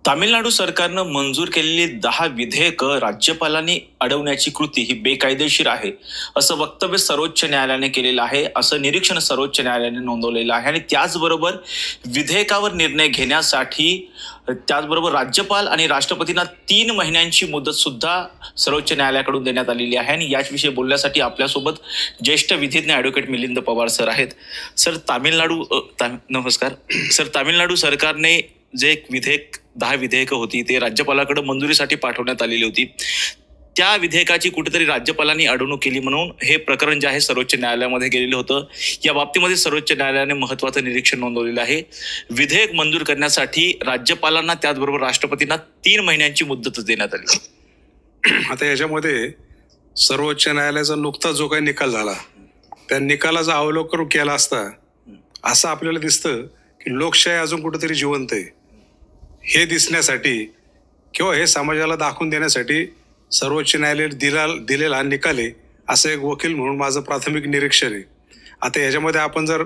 तामिळनाडू सरकारनं मंजूर केलेली 10 विधेयकं राज्यपालांनी अडवण्याची कृती ही बेकायदेशीर आहे असं वक्तव्य सर्वोच्च न्यायालयाने केलेलं आहे, असं निरीक्षण सर्वोच्च न्यायालयाने नोंदवलेलं आहे. आणि त्याचबरोबर विधेयकावर निर्णय घेण्यासाठी त्याचबरोबर राज्यपाल आणि राष्ट्रपतींना 3 महिन्यांची मुदत सुद्धा सर्वोच्च न्यायालयाकडून देण्यात आलेली आहे. आणि याविषयी बोलण्यासाठी आपल्यासोबत ज्येष्ठ विधिज्ञ ॲडव्होकेट मिलिंद पवार सर आहेत. सर, नमस्कार सर. तामिळनाडू सरकारने जे एक 10 विधेयकं होती ते राज्यपालाकडे मंजुरीसाठी पाठवण्यात आलेली होती. त्या विधेयकाची कुठेतरी राज्यपालांनी अडवणूक केली म्हणून हे प्रकरण जे आहे सर्वोच्च न्यायालयामध्ये गेलेलं होतं. या बाबतीमध्ये सर्वोच्च न्यायालयाने महत्त्वाचं निरीक्षण नोंदवलेलं आहे. विधेयक मंजूर करण्यासाठी राज्यपालांना त्याचबरोबर राष्ट्रपतींना 3 महिन्यांची मुदत देण्यात आली. आता याच्यामध्ये सर्वोच्च न्यायालयाचा नुकताच जो काही निकाल झाला त्या निकालाचा अवलोकन केला असता असं आपल्याला दिसतं की लोकशाही अजून कुठेतरी जिवंत आहे हे दिसण्यासाठी किंवा हे समाजाला दाखवून देण्यासाठी सर्वोच्च न्यायालयाने दिलेला निकाल आहे असं एक वकील म्हणून माझं प्राथमिक निरीक्षण आहे. आता याच्यामध्ये आपण जर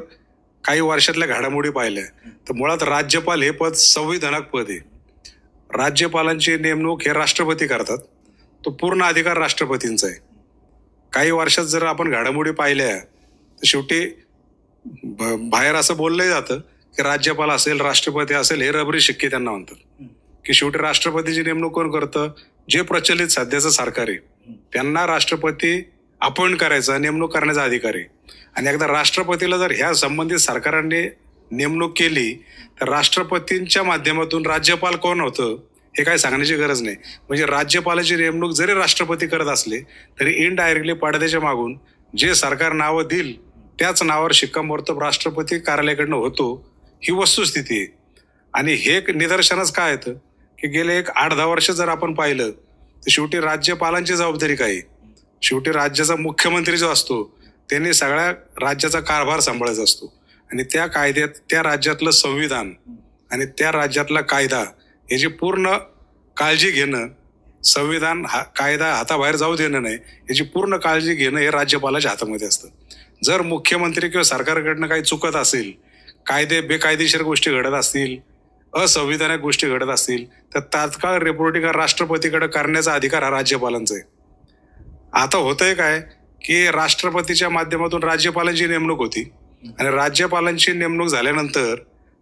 काही वर्षातल्या घडामोडी पाहिल्या तर मुळात राज्यपाल हे पद संविधानिक पद आहे. राज्यपालांची नेमणूक हे राष्ट्रपती करतात, तो पूर्ण अधिकार राष्ट्रपतींचा आहे. काही वर्षात जर आपण घडामोडी पाहिल्या तर शेवटी बाहेर असं बोललं जातं की राज्यपाल असेल राष्ट्रपती असेल हे रबरी शिक्के त्यांना म्हणतात की शेवटी राष्ट्रपतीची नेमणूक कोण करतं? जे प्रचलित सध्याचं सरकार आहे त्यांना राष्ट्रपती अपॉइंट करायचा, नेमणूक करण्याचा अधिकार आहे. आणि एकदा राष्ट्रपतीला जर ह्या संबंधित सरकारांनी नेमणूक केली तर राष्ट्रपतींच्या माध्यमातून राज्यपाल कोण होतं हे काय सांगण्याची गरज नाही. म्हणजे राज्यपालाची नेमणूक जरी राष्ट्रपती करत असले तरी इनडायरेक्टली पडद्याच्या मागून जे सरकार नावं देईल त्याच नावावर शिक्कामोर्तब राष्ट्रपती कार्यालयाकडनं होतो, ही वस्तुस्थिती आहे. आणि हे निदर्शनच काय येतं की गेले 8-10 वर्ष जर आपण पाहिलं तर शेवटी राज्यपालांची जबाबदारी काय? शेवटी राज्याचा मुख्यमंत्री जो असतो त्यांनी सगळ्या राज्याचा कारभार सांभाळायचा असतो. आणि त्या कायद्यात त्या राज्यातलं संविधान आणि त्या राज्यातला कायदा याची पूर्ण काळजी घेणं, संविधान कायदा हाताबाहेर जाऊ देणं नाही याची पूर्ण काळजी घेणं हे राज्यपालाच्या हातामध्ये असतं. जर मुख्यमंत्री किंवा सरकारकडनं काही चुकत असेल, बेकायदेशीर गोष्टी घडत असतील, असंविधानिक गोष्टी घडत असतील तर तात्काळ रिपोर्टिंग राष्ट्रपतीकडे करण्याचा अधिकार हा राज्यपालांचा आहे. आता होतंय काय की राष्ट्रपतीच्या माध्यमातून राज्यपालांची नेमणूक होती आणि राज्यपालांची नेमणूक झाल्यानंतर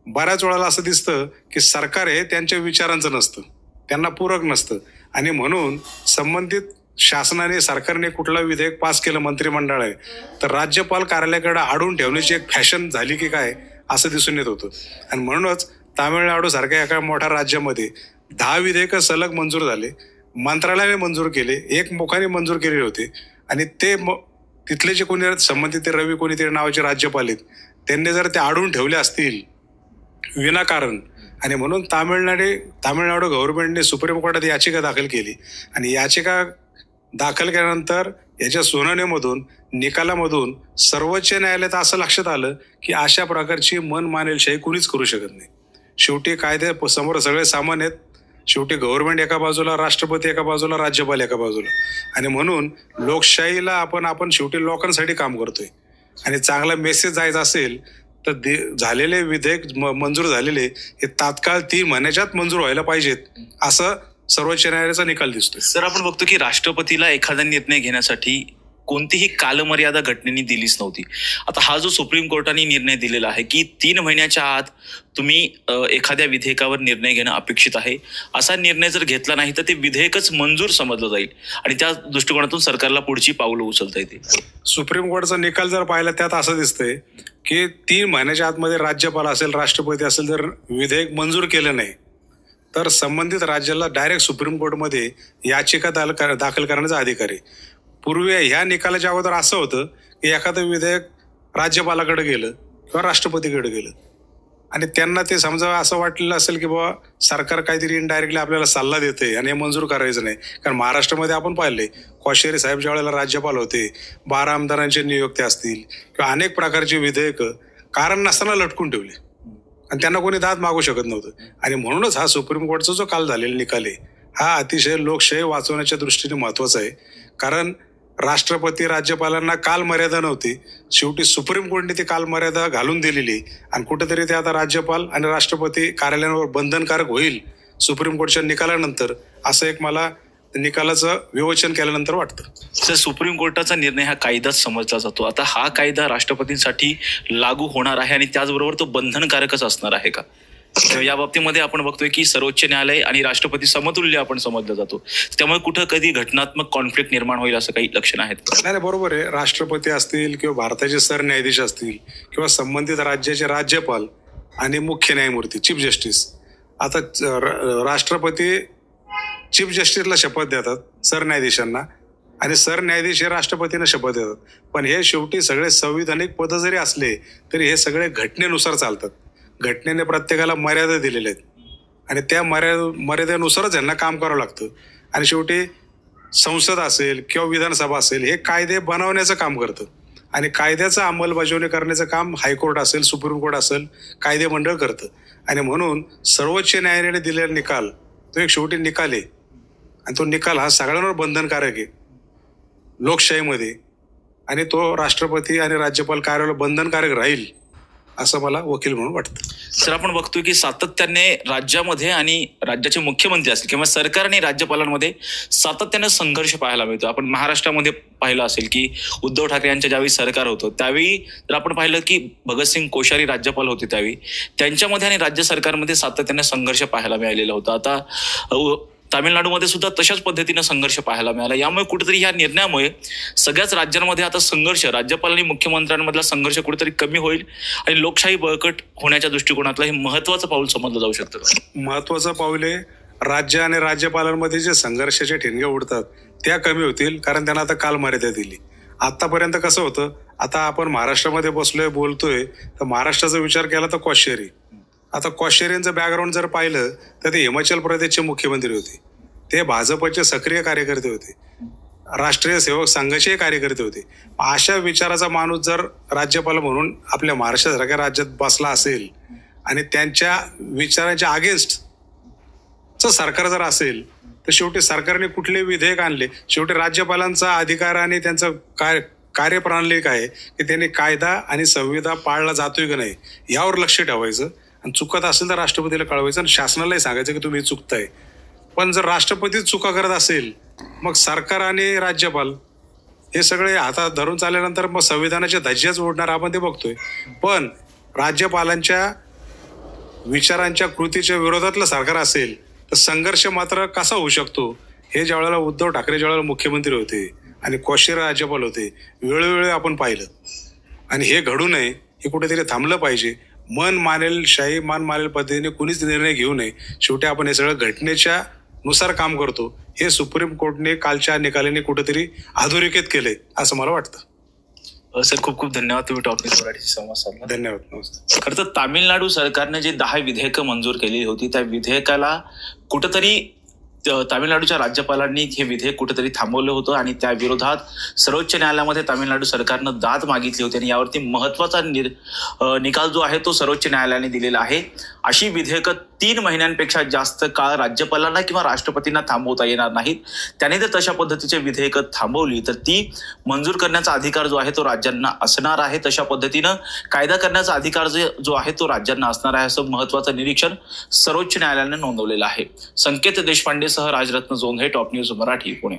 बऱ्याच वेळाला असं दिसतं की सरकार हे त्यांच्या विचारांचं नसतं, त्यांना पूरक नसतं. आणि म्हणून संबंधित शासनाने सरकारने कुठलं विधेयक पास केलं मंत्रिमंडळ आहे तर राज्यपाल कार्यालयाकडे अडवून ठेवण्याची एक फॅशन झाली की काय असं दिसून येत होतं. आणि म्हणूनच तामिळनाडू सारख्या एका मोठ्या राज्यामध्ये 10 विधेयकं सलग मंजूर झाले, मंत्रालयाने मंजूर केले, एकमुखाने मंजूर केलेले होते. आणि ते तिथले जे कोणी संबंधित ते रवी कोणीतरी नावाचे राज्यपाल आहेत त्यांनी जर ते अडवून ठेवले असतील विनाकारण आणि म्हणून तामिळनाडू गव्हर्नमेंटने सुप्रीम कोर्टात याचिका दाखल केली. आणि याचिका दाखल केल्यानंतर याच्या सुनावणीमधून निकालामधून सर्वोच्च न्यायालयात असं लक्षात आलं की अशा प्रकारची मनमानेलशाही कुणीच करू शकत नाही. शेवटी कायदे समोर सगळे सामान आहेत. शेवटी गव्हर्नमेंट एका बाजूला, राष्ट्रपती एका बाजूला, राज्यपाल एका बाजूला. आणि म्हणून लोकशाहीला आपण शेवटी लोकांसाठी काम करतोय. आणि चांगला मेसेज जायचा असेल तर झालेले विधेयक मंजूर झालेले हे तात्काळ 3 महिन्याच्यात मंजूर व्हायला पाहिजेत असं सर्वोच्च न्यायालयाचा निकाल दिसतोय. सर, आपण बघतो की राष्ट्रपतीला एखादा निर्णय घेण्यासाठी कोणतीही कालमर्यादा घटनेने दिलीच नव्हती. आता हा जो सुप्रीम कोर्टाने निर्णय दिलेला आहे की 3 महिन्याच्या आत तुम्ही एखाद्या विधेयकावर निर्णय घेणं अपेक्षित आहे, असा निर्णय जर घेतला नाही तर ते विधेयकच मंजूर समजलं जाईल आणि त्या दृष्टिकोनातून सरकारला पुढची पावलं उचलता येतील. सुप्रीम कोर्टाचा निकाल जर पाहिला त्यात असं दिसतंय की 3 महिन्याच्या आतमध्ये राज्यपाल असेल, राष्ट्रपती असेल, जर विधेयक मंजूर केलं नाही तर संबंधित राज्याला डायरेक्ट सुप्रीम कोर्टमध्ये याचिका दाखल करण्याचा अधिकार आहे. पूर्वी ह्या निकालाच्या अगोदर असं होतं की एखादं विधेयक राज्यपालाकडे गेलं किंवा राष्ट्रपतीकडे गेलं आणि त्यांना ते समजा असं वाटलेलं असेल की बाबा सरकार काहीतरी इनडायरेक्टली आपल्याला सल्ला देते आणि हे मंजूर करायचं नाही. कारण महाराष्ट्रामध्ये आपण पाहिले कोश्यारी साहेब ज्या वेळेला राज्यपाल होते 12 आमदारांचे नियुक्ती असतील किंवा अनेक प्रकारची विधेयकं कारण नसताना लटकून ठेवली आणि त्यांना कोणी दाद मागू शकत नव्हतं. आणि म्हणूनच हा सुप्रीम कोर्टचा जो काल झालेला निकाल आहे हा अतिशय लोकशाही वाचवण्याच्या दृष्टीने महत्वाचा आहे. कारण राष्ट्रपती राज्यपालांना कालमर्यादा नव्हती, शेवटी सुप्रीम कोर्टने ती कालमर्यादा घालून दिलेली आणि कुठेतरी ते आता राज्यपाल आणि राष्ट्रपती कार्यालयावर बंधनकारक होईल सुप्रीम कोर्टच्या निकालानंतर, असं एक मला निकालाचं विवेचन केल्यानंतर वाटतं. सर, सुप्रीम कोर्टाचा निर्णय हा कायदाच समजला जातो. आता हा कायदा राष्ट्रपतींसाठी लागू होणार आहे आणि त्याचबरोबर तो बंधनकारकच असणार आहे का? या बाबतीमध्ये आपण बघतोय की सर्वोच्च न्यायालय आणि राष्ट्रपती समतुल्य आपण समजला जातो. त्यामुळे कुठं कधी घटनात्मक कॉन्फ्लिक्ट निर्माण होईल असं काही लक्षण आहेत का? नाही, बरोबर आहे. राष्ट्रपती असतील किंवा भारताचे सरन्यायाधीश असतील किंवा संबंधित राज्याचे राज्यपाल आणि मुख्य न्यायमूर्ती चीफ जस्टिस, आता राष्ट्रपती चीफ जस्टिसला शपथ देतात, सरन्यायाधीशांना, आणि सरन्यायाधीश हे राष्ट्रपतींना शपथ देतात. पण हे शेवटी सगळे संविधानिक पद जरी असले तरी हे सगळे घटनेनुसार चालतात. घटनेने प्रत्येकाला मर्यादा दिलेल्या आहेत आणि त्या मर्यादेनुसारच यांना काम करावं लागतं. आणि शेवटी संसद असेल किंवा विधानसभा असेल हे कायदे बनवण्याचं काम करतं आणि कायद्याचं अंमलबजावणी करण्याचं काम हायकोर्ट असेल, सुप्रीम कोर्ट असेल, कायदे मंडळ करतं. आणि म्हणून सर्वोच्च न्यायालयाने दिलेला निकाल तो एक शेवटी निकाल आहे आणि तो निकाल हा सगळ्यांवर बंधनकारक आहे लोकशाहीमध्ये, आणि तो राष्ट्रपती आणि राज्यपाल कार्यालयाला बंधनकारक राहील असं मला वकील म्हणून वाटतं. सर, आपण बघतोय की सातत्याने राज्यामध्ये आणि राज्याचे मुख्यमंत्री असतील किंवा सरकार आणि राज्यपालांमध्ये सातत्याने संघर्ष पाहायला मिळतो. आपण महाराष्ट्रामध्ये पाहिलं असेल की उद्धव ठाकरे यांच्या ज्यावेळी सरकार होतं त्यावेळी जर आपण पाहिलं की भगतसिंग कोश्यारी राज्यपाल होते त्यावेळी त्यांच्यामध्ये आणि राज्य सरकारमध्ये सातत्याने संघर्ष पाहायला मिळालेला होता. आता तामिळनाडूमध्ये सुद्धा तशाच पद्धतीनं संघर्ष पाहायला मिळाला. यामुळे कुठेतरी या निर्णयामुळे सगळ्याच राज्यांमध्ये आता संघर्ष, राज्यपाल आणि मुख्यमंत्र्यांमधला संघर्ष कुठेतरी कमी होईल आणि लोकशाही बळकट होण्याच्या दृष्टिकोनातलं हे महत्वाचं पाऊल समजलं जाऊ शकतं. महत्वाचं पाऊल आहे. राज्य आणि राज्यपालांमध्ये जे संघर्षाचे ठिणगे उडतात त्या कमी होतील, कारण त्यांना आता कालमर्यादा दिली. आतापर्यंत कसं होतं, आता आपण महाराष्ट्रामध्ये बसलोय बोलतोय तर महाराष्ट्राचा विचार केला तर कोश्यारी. आता कोश्यारींचं बॅकग्राऊंड जर पाहिलं तर ते हिमाचल प्रदेशचे मुख्यमंत्री होते, ते भाजपचे सक्रिय कार्यकर्ते होते, राष्ट्रीय सेवक संघाचे कार्यकर्ते होते. अशा विचाराचा माणूस जर राज्यपाल म्हणून आपल्या महाराष्ट्रासारख्या राज्यात बसला असेल आणि त्यांच्या विचारांच्या अगेन्स्टचं सरकार जर असेल तर शेवटी सरकारने कुठले विधेयक आणले, शेवटी राज्यपालांचा अधिकार आणि त्यांचं कार्यप्रणाली काय आहे की त्यांनी कायदा आणि संविधा पाळला जातोय की नाही यावर लक्ष ठेवायचं आणि चुकत असेल तर राष्ट्रपतीला कळवायचं आणि शासनालाही सांगायचं की तुम्ही चुकताय. पण जर राष्ट्रपतीच चुका करत असेल मग सरकार आणि राज्यपाल हे सगळे हातात धरून चालल्यानंतर मग संविधानाच्या धज्ज्याच ओढणार आपण ते बघतोय. पण राज्यपालांच्या विचारांच्या कृतीच्या विरोधातलं सरकार असेल तर संघर्ष मात्र कसा होऊ शकतो हे ज्यावेळेला उद्धव ठाकरे ज्यावेळेला मुख्यमंत्री होते आणि कोश्यारी राज्यपाल होते वेळोवेळी आपण पाहिलं. आणि हे घडू नये, हे कुठेतरी थांबलं पाहिजे. मन मानेल शाही मान मानेल पद्धतीने कुणीच निर्णय घेऊ नये. शेवटी आपण हे सगळं घटनेच्या नुसार काम करतो. हे सुप्रीम कोर्टने कालच्या निकालाने कुठेतरी अधोरेखित केलंय असं मला वाटतं. सर, खूप खूप धन्यवाद, तुम्ही टॉप न्यूज मराठीशी संवाद साधला. धन्यवाद. नमस्कार. खरं तर तामिळनाडू सरकारने जे 10 विधेयकं मंजूर केलेली होती त्या विधेयकाला कुठंतरी तामिळनाडूच्या राज्यपालांनी हे विधेयक कुठेतरी थांबवलं होतं आणि त्या विरोधात सर्वोच्च न्यायालयामध्ये तामिळनाडू सरकारनं दाद मागितली होती आणि यावरती महत्वाचा निकाल जो आहे तो सर्वोच्च न्यायालयाने दिलेला आहे. अशी विधेयकं 3 महिन्यांपेक्षा जास्त काळ राज्यपालांना किंवा राष्ट्रपतींना थांबवता येणार नाहीत. त्याने जर तशा पद्धतीचे विधेयकं थांबवली तर ती मंजूर करण्याचा अधिकार जो आहे तो राज्यांना असणार आहे. तशा पद्धतीनं कायदा करण्याचा अधिकार जो आहे तो राज्यांना असणार आहे असं महत्वाचं निरीक्षण सर्वोच्च न्यायालयाने नोंदवलेलं आहे. संकेत देशपांडे सह राजरत्न जोंधे, टॉप न्यूज मराठी, पुणे.